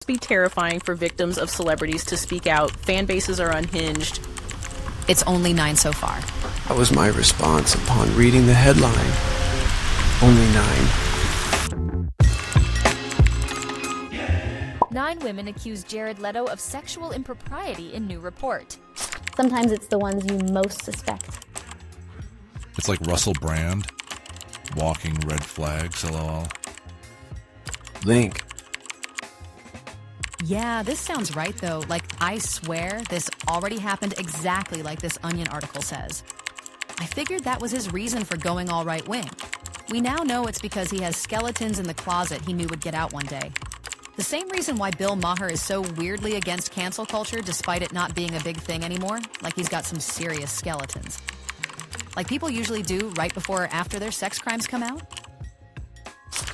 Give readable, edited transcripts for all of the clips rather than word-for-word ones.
be terrifying for victims of celebrities to speak out. Fan bases are unhinged. It's only 9 so far. That was my response upon reading the headline. Only 9. 9 women accuse Jared Leto of sexual impropriety in new report. Sometimes it's the ones you most suspect. It's like Russell Brand, walking red flags, lol. Link. Yeah, this sounds right, though. Like, I swear this already happened exactly like this Onion article says. I figured that was his reason for going all right-wing. We now know it's because he has skeletons in the closet he knew would get out one day. The same reason why Bill Maher is so weirdly against cancel culture despite it not being a big thing anymore, like he's got some serious skeletons. Like people usually do right before or after their sex crimes come out.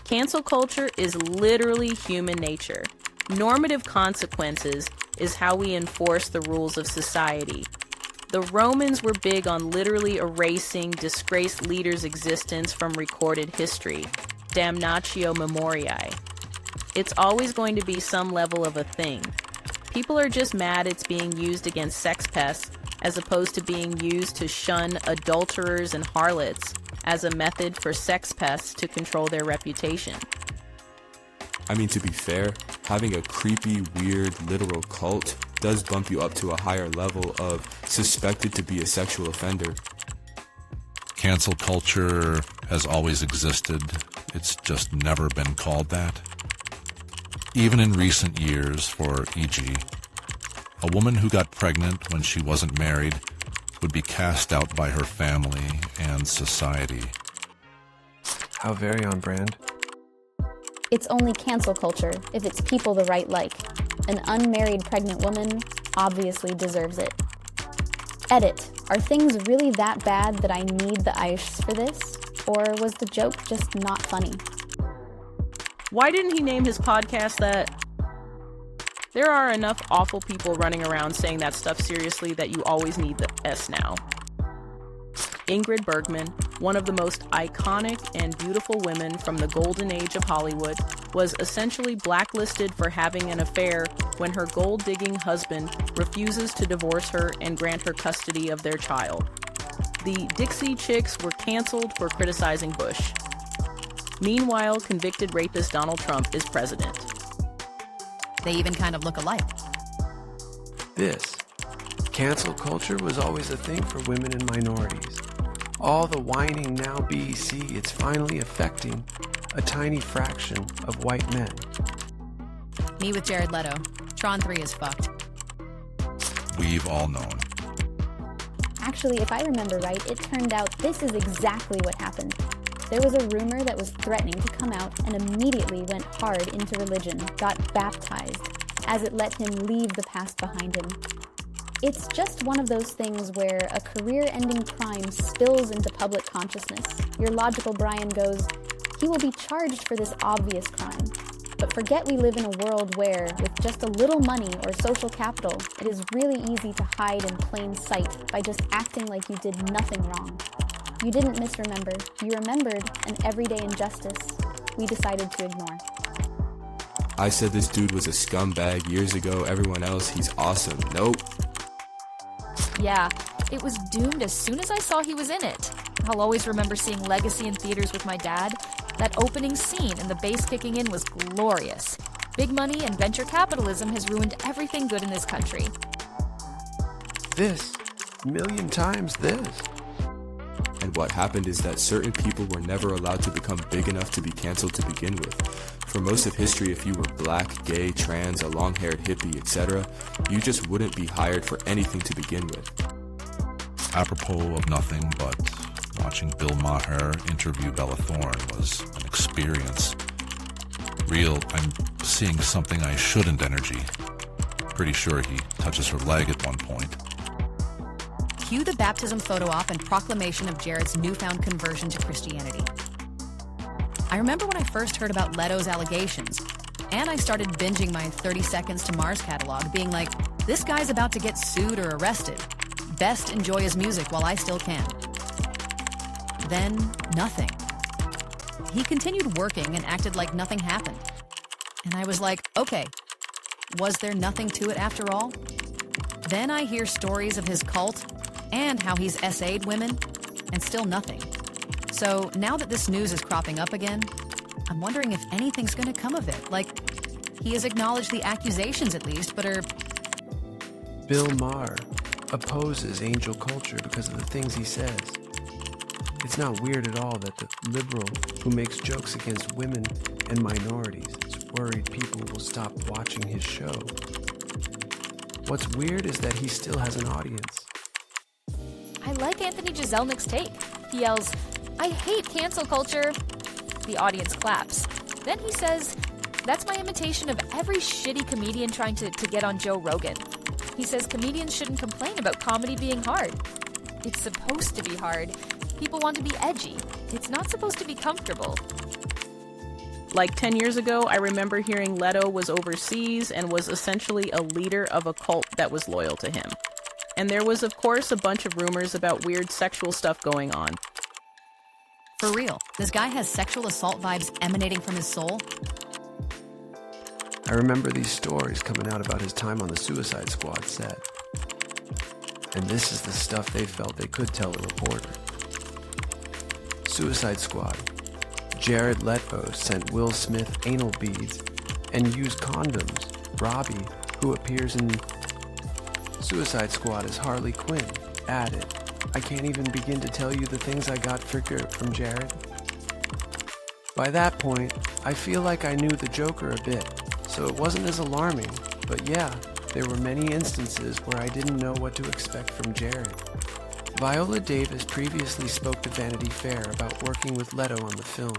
Cancel culture is literally human nature. Normative consequences is how we enforce the rules of society. The Romans were big on literally erasing disgraced leaders' existence from recorded history. Damnatio memoriae. It's always going to be some level of a thing. People are just mad it's being used against sex pests as opposed to being used to shun adulterers and harlots as a method for sex pests to control their reputation. I mean, to be fair, having a creepy, weird, literal cult does bump you up to a higher level of suspected to be a sexual offender. Cancel culture has always existed. It's just never been called that. Even in recent years, for e.g., a woman who got pregnant when she wasn't married would be cast out by her family and society. How very on brand. It's only cancel culture if it's people the right like. An unmarried pregnant woman obviously deserves it. Edit. Are things really that bad that I need the ice for this? Or was the joke just not funny? Why didn't he name his podcast that? There are enough awful people running around saying that stuff seriously that you always need the S now. Ingrid Bergman, one of the most iconic and beautiful women from the golden age of Hollywood, was essentially blacklisted for having an affair when her gold-digging husband refuses to divorce her and grant her custody of their child. The Dixie Chicks were canceled for criticizing Bush. Meanwhile, convicted rapist Donald Trump is president. They even kind of look alike. This. Cancel culture was always a thing for women and minorities. All the whining now BC, it's finally affecting a tiny fraction of white men. Me with Jared Leto. Tron 3 is fucked. We've all known. Actually, if I remember right, it turned out this is exactly what happened. There was a rumor that was threatening to come out and immediately went hard into religion, got baptized, as it let him leave the past behind him. It's just one of those things where a career-ending crime spills into public consciousness. Your logical Brian goes, he will be charged for this obvious crime. But forget we live in a world where, with just a little money or social capital, it is really easy to hide in plain sight by just acting like you did nothing wrong. You didn't misremember. You remembered an everyday injustice we decided to ignore. I said this dude was a scumbag years ago. Everyone else, he's awesome. Nope. Yeah, it was doomed as soon as I saw he was in it. I'll always remember seeing Legacy in theaters with my dad. That opening scene and the bass kicking in was glorious. Big money and venture capitalism has ruined everything good in this country. This. A million times this. And what happened is that certain people were never allowed to become big enough to be canceled to begin with. For most of history, if you were black, gay, trans, a long-haired hippie, etc., you just wouldn't be hired for anything to begin with. Apropos of nothing, but watching Bill Maher interview Bella Thorne was an experience. Real, I'm seeing something I shouldn't energy. Pretty sure he touches her leg at one point. Cue the baptism photo op and proclamation of Jared's newfound conversion to Christianity. I remember when I first heard about Leto's allegations, and I started binging my 30 Seconds to Mars catalog, being like, this guy's about to get sued or arrested. Best enjoy his music while I still can. Then, nothing. He continued working and acted like nothing happened. And I was like, okay, was there nothing to it after all? Then I hear stories of his cult and how he's SA'd women, and still nothing. So now that this news is cropping up again, I'm wondering if anything's gonna come of it. Like, he has acknowledged the accusations at least, but are... Bill Maher opposes angel culture because of the things he says. It's not weird at all that the liberal who makes jokes against women and minorities is worried people will stop watching his show. What's weird is that he still has an audience. I like Anthony Jeselnik's take. He yells, "I hate cancel culture." The audience claps. Then he says, "That's my imitation of every shitty comedian trying to get on Joe Rogan." He says comedians shouldn't complain about comedy being hard. It's supposed to be hard. People want to be edgy. It's not supposed to be comfortable. Like 10 years ago, I remember hearing Leto was overseas and was essentially a leader of a cult that was loyal to him. And there was, of course, a bunch of rumors about weird sexual stuff going on. For real, this guy has sexual assault vibes emanating from his soul? I remember these stories coming out about his time on the Suicide Squad set. And this is the stuff they felt they could tell a reporter. Suicide Squad. Jared Leto sent Will Smith anal beads and used condoms. Robbie, who appears in Suicide Squad as Harley Quinn, added, "I can't even begin to tell you the things I got from Jared." By that point, I feel like I knew the Joker a bit, so it wasn't as alarming, but yeah, there were many instances where I didn't know what to expect from Jared. Viola Davis previously spoke to Vanity Fair about working with Leto on the film,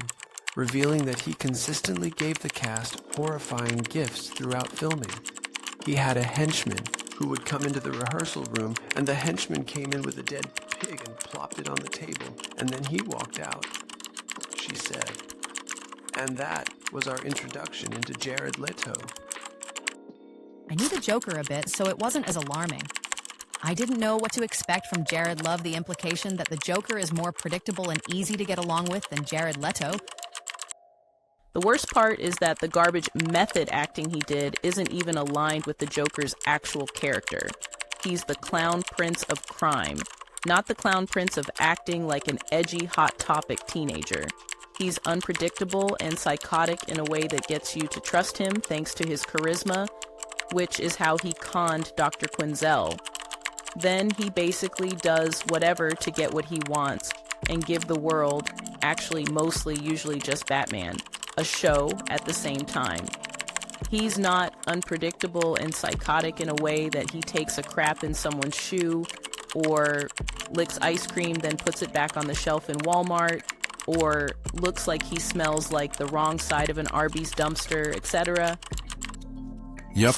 revealing that he consistently gave the cast horrifying gifts throughout filming. He had a henchman who would come into the rehearsal room, and the henchman came in with a dead pig and plopped it on the table, and then he walked out, she said. And that was our introduction into Jared Leto. I knew the Joker a bit, so it wasn't as alarming. I didn't know what to expect from Jared Love, the implication that the Joker is more predictable and easy to get along with than Jared Leto. The worst part is that the garbage method acting he did isn't even aligned with the Joker's actual character. He's the clown prince of crime, not the clown prince of acting like an edgy, hot topic teenager. He's unpredictable and psychotic in a way that gets you to trust him thanks to his charisma, which is how he conned Dr. Quinzel. Then he basically does whatever to get what he wants and give the world, actually mostly usually just Batman, a show at the same time. He's not unpredictable and psychotic in a way that he takes a crap in someone's shoe or licks ice cream then puts it back on the shelf in Walmart or looks like he smells like the wrong side of an Arby's dumpster, etc. Yep.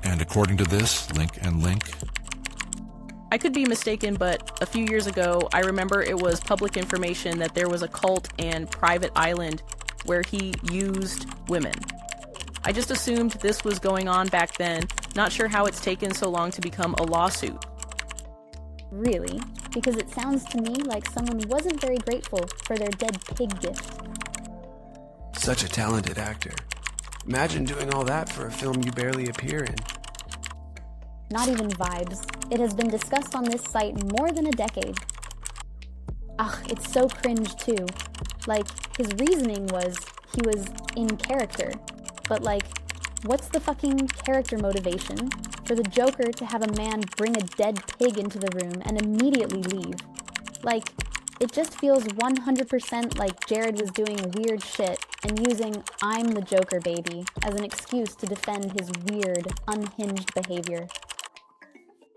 And according to this, link and link. I could be mistaken, but a few years ago, I remember it was public information that there was a cult and private island where he used women. I just assumed this was going on back then, not sure how it's taken so long to become a lawsuit. Really? Because it sounds to me like someone wasn't very grateful for their dead pig gift. Such a talented actor. Imagine doing all that for a film you barely appear in. Not even vibes. It has been discussed on this site more than a decade. Ugh, it's so cringe too. Like, his reasoning was he was in character. But like, what's the fucking character motivation for the Joker to have a man bring a dead pig into the room and immediately leave? Like, it just feels 100% like Jared was doing weird shit and using "I'm the Joker, baby" as an excuse to defend his weird, unhinged behavior.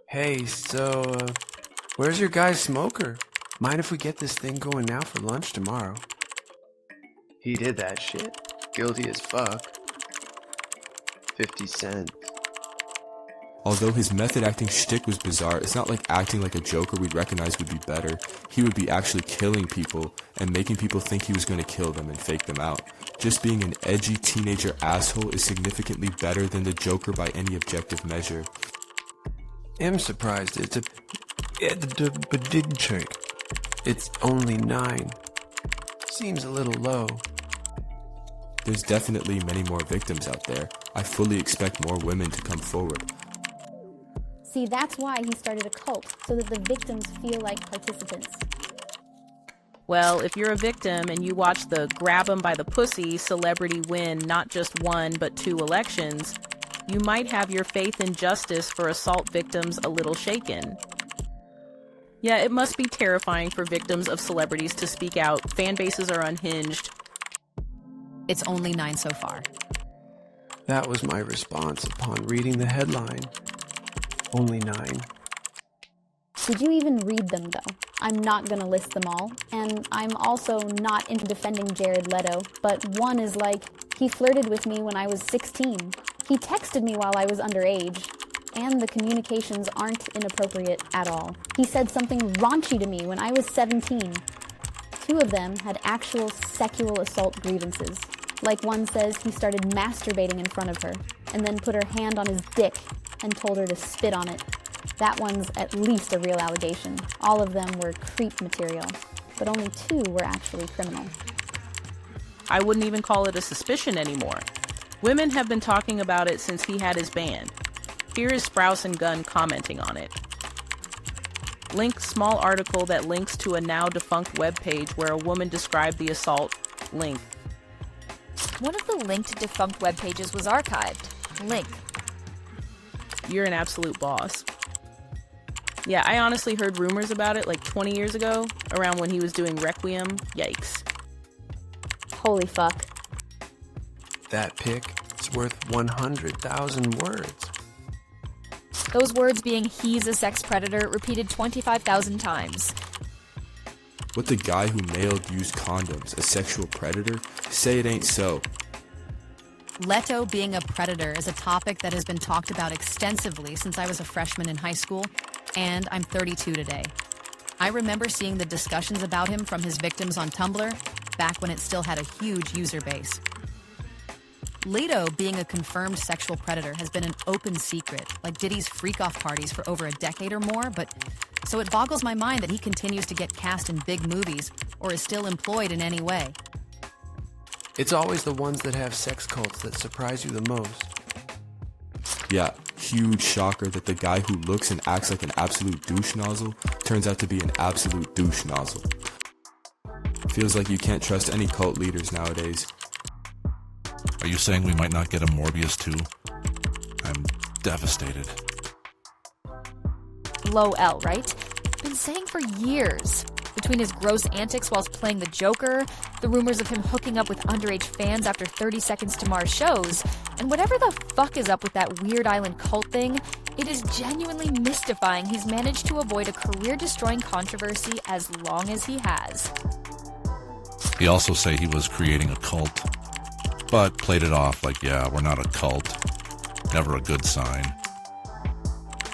Hey, so, where's your guy's smoker? Mind if we get this thing going now for lunch tomorrow? He did that shit. Guilty as fuck. 50 cents. Although his method acting shtick was bizarre, it's not like acting like a Joker we'd recognize would be better. He would be actually killing people and making people think he was going to kill them and fake them out. Just being an edgy teenager asshole is significantly better than the Joker by any objective measure. I'm surprised it's a big check. It's only 9. Seems a little low. There's definitely many more victims out there. I fully expect more women to come forward. See, that's why he started a cult, so that the victims feel like participants. Well, if you're a victim and you watch the grab 'em by the pussy celebrity win not just one but 2 elections, you might have your faith in justice for assault victims a little shaken. Yeah, it must be terrifying for victims of celebrities to speak out. Fan bases are unhinged. It's only 9 so far. That was my response upon reading the headline. Only 9. Did you even read them, though? I'm not gonna list them all, and I'm also not into defending Jared Leto, but one is like, he flirted with me when I was 16. He texted me while I was underage, and the communications aren't inappropriate at all. He said something raunchy to me when I was 17. 2 of them had actual sexual assault grievances. Like one says he started masturbating in front of her, and then put her hand on his dick and told her to spit on it. That one's at least a real allegation. All of them were creep material, but only 2 were actually criminal. I wouldn't even call it a suspicion anymore. Women have been talking about it since he had his band. Here is Sprouse and Gunn commenting on it. Link small article that links to a now defunct webpage where a woman described the assault. Link. One of the linked defunct web pages was archived. Link. You're an absolute boss. Yeah, I honestly heard rumors about it like 20 years ago, around when he was doing Requiem. Yikes. Holy fuck. That pic is worth 100,000 words. Those words being "he's a sex predator" repeated 25,000 times. Would the guy who mailed used condoms a sexual predator? Say it ain't so. Leto being a predator is a topic that has been talked about extensively since I was a freshman in high school, and I'm 32 today. I remember seeing the discussions about him from his victims on Tumblr, back when it still had a huge user base. Leto being a confirmed sexual predator has been an open secret, like Diddy's freak-off parties for over a decade or more, but so it boggles my mind that he continues to get cast in big movies or is still employed in any way. It's always the ones that have sex cults that surprise you the most. Yeah, huge shocker that the guy who looks and acts like an absolute douche nozzle turns out to be an absolute douche nozzle. Feels like you can't trust any cult leaders nowadays. Are you saying we might not get a Morbius 2? I'm devastated. Low L, right? Been saying for years. Between his gross antics whilst playing the Joker, the rumors of him hooking up with underage fans after 30 Seconds to Mars shows, and whatever the fuck is up with that Weird Island cult thing, it is genuinely mystifying he's managed to avoid a career-destroying controversy as long as he has. He also say he was creating a cult, but played it off like, yeah, we're not a cult. Never a good sign.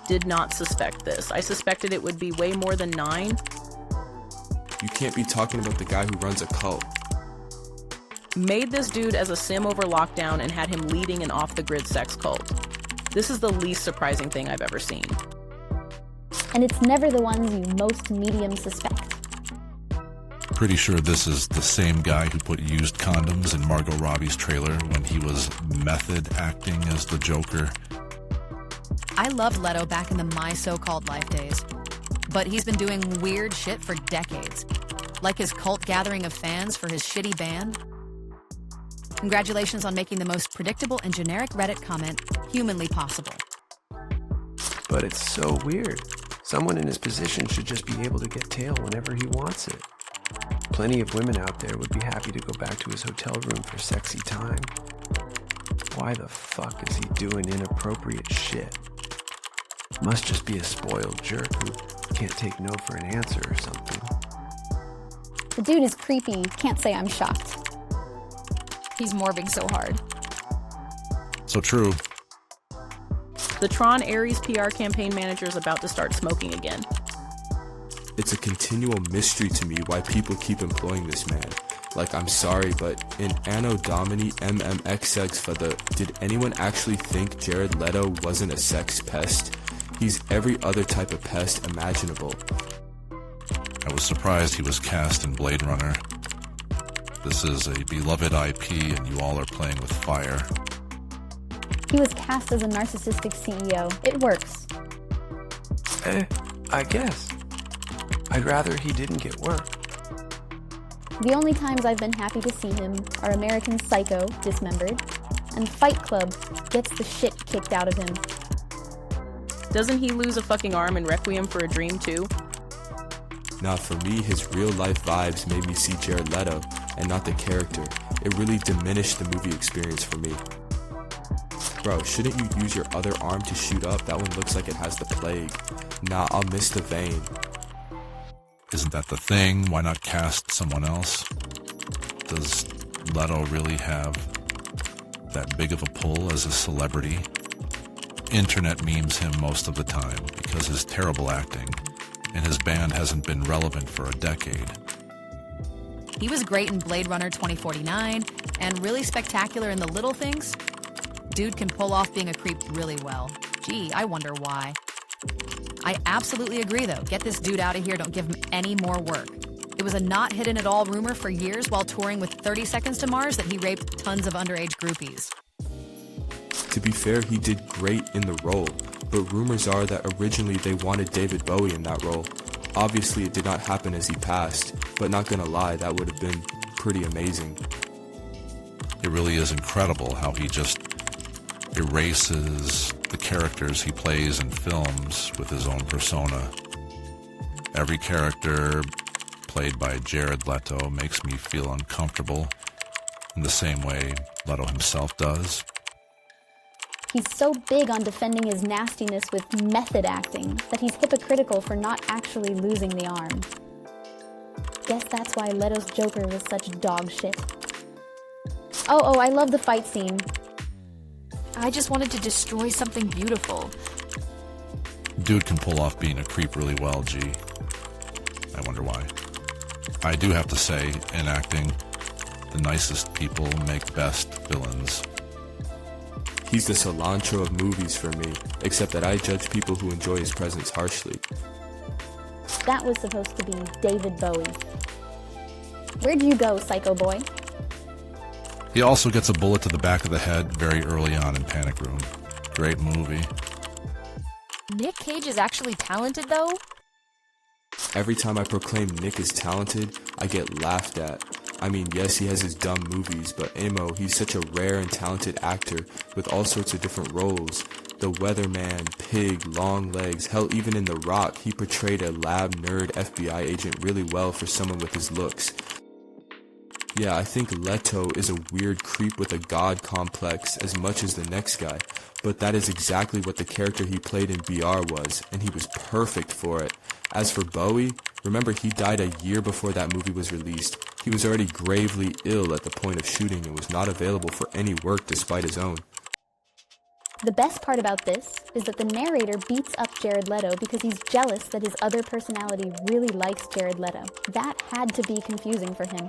Did not suspect this. I suspected it would be way more than 9. You can't be talking about the guy who runs a cult. Made this dude as a sim over lockdown and had him leading an off-the-grid sex cult. This is the least surprising thing I've ever seen. And it's never the ones you most medium suspect. Pretty sure this is the same guy who put used condoms in Margot Robbie's trailer when he was method acting as the Joker. I loved Leto back in the My So-Called Life days, but he's been doing weird shit for decades, like his cult gathering of fans for his shitty band. Congratulations on making the most predictable and generic Reddit comment humanly possible. But it's so weird. Someone in his position should just be able to get tail whenever he wants it. Plenty of women out there would be happy to go back to his hotel room for sexy time. Why the fuck is he doing inappropriate shit? Must just be a spoiled jerk who can't take no for an answer or something. The dude is creepy, can't say I'm shocked. He's morbing so hard. So true. The Tron Ares PR campaign manager is about to start smoking again. It's a continual mystery to me why people keep employing this man. Like, I'm sorry, but in Anno Domini MMXXFA, did anyone actually think Jared Leto wasn't a sex pest? He's every other type of pest imaginable. I was surprised he was cast in Blade Runner. This is a beloved IP and you all are playing with fire. He was cast as a narcissistic CEO. It works. I guess. I'd rather he didn't get work. The only times I've been happy to see him are American Psycho, Dismembered, and Fight Club gets the shit kicked out of him. Doesn't he lose a fucking arm in Requiem for a Dream too? Nah, for me, his real-life vibes made me see Jared Leto, and not the character. It really diminished the movie experience for me. Bro, shouldn't you use your other arm to shoot up? That one looks like it has the plague. Nah, I'll miss the vein. Isn't that the thing? Why not cast someone else? Does Leto really have that big of a pull as a celebrity? Internet memes him most of the time because his terrible acting, and his band hasn't been relevant for a decade. He was great in Blade Runner 2049 and really spectacular in The Little Things. Dude can pull off being a creep really well. Gee, I wonder why. I absolutely agree, though. Get this dude out of here. Don't give him any more work. It was a not hidden at all rumor for years while touring with 30 Seconds to Mars that he raped tons of underage groupies. To be fair, he did great in the role, but rumors are that originally they wanted David Bowie in that role. Obviously, it did not happen as he passed, but not gonna lie, that would have been pretty amazing. It really is incredible how he just erases the characters he plays in films with his own persona. Every character played by Jared Leto makes me feel uncomfortable in the same way Leto himself does. He's so big on defending his nastiness with method acting that he's hypocritical for not actually losing the arm. Guess that's why Leto's Joker was such dog shit. Oh, I love the fight scene. I just wanted to destroy something beautiful. Dude can pull off being a creep really well, G. I wonder why. I do have to say, in acting, the nicest people make best villains. He's the cilantro of movies for me, except that I judge people who enjoy his presence harshly. That was supposed to be David Bowie. Where'd you go, Psycho Boy? He also gets a bullet to the back of the head very early on in Panic Room. Great movie. Nick Cage is actually talented, though? Every time I proclaim Nick is talented, I get laughed at. I mean, yes, he has his dumb movies, but Imo, he's such a rare and talented actor with all sorts of different roles. The Weatherman, Pig, Long Legs, hell, even in The Rock, he portrayed a lab nerd FBI agent really well for someone with his looks. Yeah, I think Leto is a weird creep with a god complex as much as the next guy, but that is exactly what the character he played in BR was, and he was perfect for it. As for Bowie, remember he died a year before that movie was released. He was already gravely ill at the point of shooting and was not available for any work despite his own. The best part about this is that the narrator beats up Jared Leto because he's jealous that his other personality really likes Jared Leto. That had to be confusing for him.